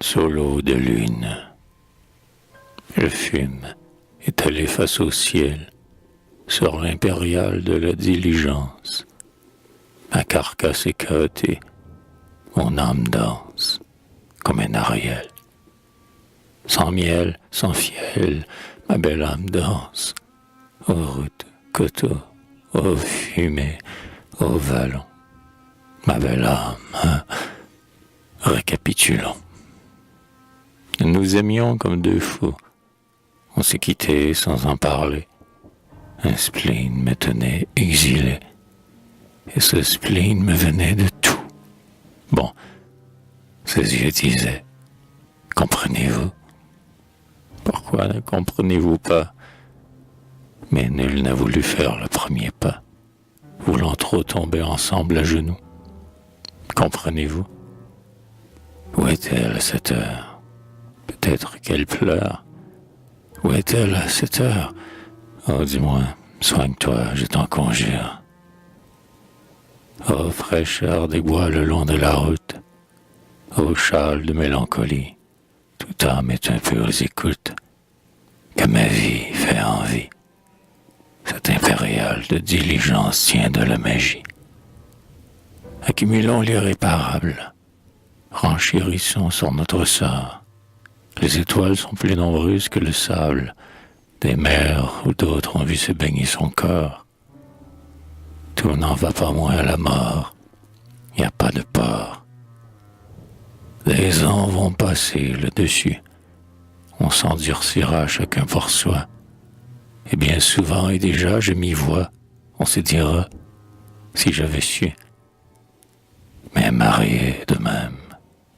sur l'eau de lune. Je fume, étalé face au ciel, sur l'impériale de la diligence. Ma carcasse est caotée, mon âme danse, comme un ariel. Sans miel, sans fiel, ma belle âme danse, aux routes, coteaux, aux fumées, aux vallons. Ma belle âme, récapitulons. Nous nous aimions comme deux fous. On s'est quittés sans en parler. Un spleen me tenait exilé. Et ce spleen me venait de tout. Bon, ses yeux disaient, comprenez-vous? Pourquoi ne comprenez-vous pas? Mais nul n'a voulu faire le premier pas, voulant trop tomber ensemble à genoux. Comprenez-vous? Où est-elle à cette heure? Peut-être qu'elle pleure. Où est-elle à cette heure? Oh, dis-moi, soigne-toi, je t'en conjure. Oh, fraîcheur des bois le long de la route. Oh, châle de mélancolie, toute âme est un peu aux écoutes. Que ma vie fait envie. Cet impérial de diligence tient de la magie. Accumulons l'irréparable. Renchérissons sur notre sort. Les étoiles sont plus nombreuses que le sable des mers où d'autres ont vu se baigner son corps. Tout n'en va pas moins à la mort. Y a pas de port. Les ans vont passer le dessus. On s'endurcira chacun pour soi. Et bien souvent et déjà je m'y vois. On se dira, si j'avais su. Mais marié de même,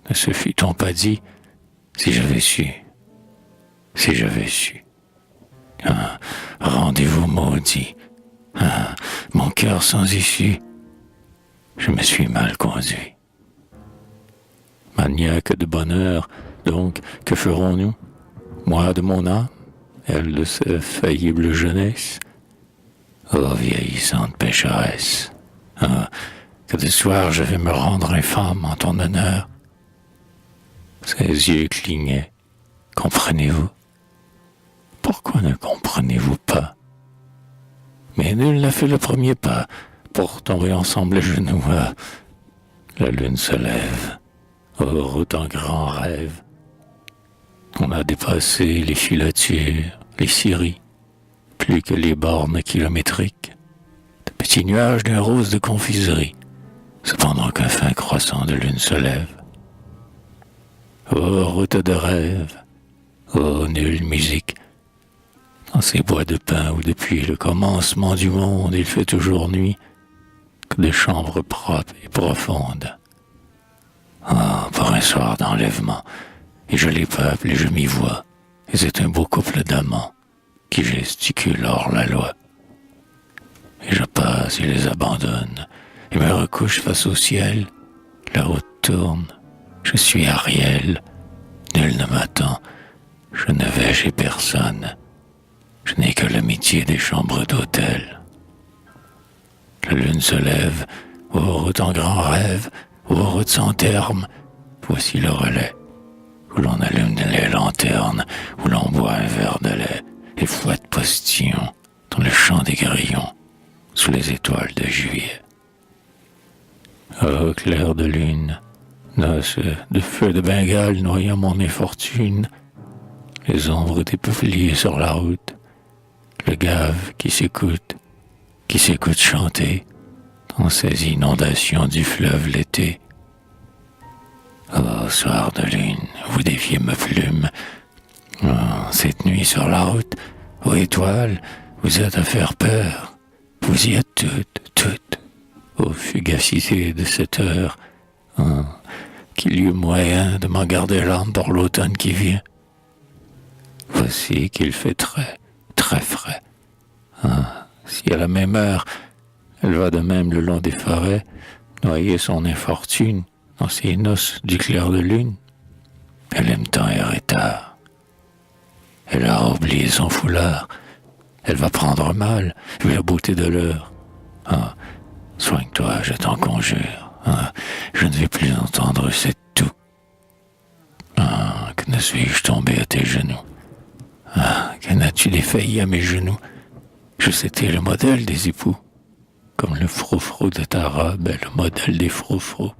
ne se fût-on pas dit, si j'avais su, si j'avais su. Ah, rendez-vous maudit. Ah, mon cœur sans issue. Je me suis mal conduit. Maniaque de bonheur, donc, que ferons-nous? Moi de mon âme, elle de sa faillible jeunesse. Oh, vieillissante pécheresse, ah, que de soir je vais me rendre infâme en ton honneur. Ses yeux clignaient. Comprenez-vous? Pourquoi ne comprenez-vous pas? Mais nul n'a fait le premier pas pour tomber ensemble à genoux. Ah, la lune se lève. Oh, route en grand rêve. On a dépassé les filatures, les scieries, plus que les bornes kilométriques. De petits nuages d'un rose de confiserie, cependant qu'un fin croissant de lune se lève. Oh, route de rêve, oh, nulle musique. Dans ces bois de pin où depuis le commencement du monde il fait toujours nuit, que de chambres propres et profondes. Ah, pour un soir d'enlèvement, et je les peuple et je m'y vois, et c'est un beau couple d'amants qui gesticulent hors la loi. Et je passe et les abandonne, et me recouche face au ciel, la route tourne, je suis Ariel, nul ne m'attend, je ne vais chez personne, je n'ai que l'amitié des chambres d'hôtel. La lune se lève, ô route en grand rêve, ô route sans terme, voici le relais, où l'on allume les lanternes, où l'on boit un verre de lait, et fouette postillon dans le champ des grillons, sous les étoiles de juillet. Ô clair de lune, noce de feu de Bengale noyant mon infortune, les ombres des peupliers sur la route, le gave qui s'écoute chanter dans ces inondations du fleuve l'été. Oh, soir de lune, vous défiez ma plume. Oh, cette nuit sur la route, aux étoiles, vous êtes à faire peur. Vous y êtes toutes, aux fugacités de cette heure. Oh, qu'il y eut moyen de m'en garder l'âme pour l'automne qui vient. Voici qu'il fait très, très frais. Ah, si à la même heure, elle va de même le long des forêts, noyer son infortune dans ses noces du clair de lune, elle aime tant errer tard. Elle a oublié son foulard, elle va prendre mal, vu la beauté de l'heure. Ah, soigne-toi, je t'en conjure. Ah, je ne vais plus entendre cette toux. Ah, suis-je tombé à tes genoux? Ah, qu'en as-tu défailli à mes genoux? J'eusse été le modèle des époux, comme le froufrou de ta robe est le modèle des froufrous.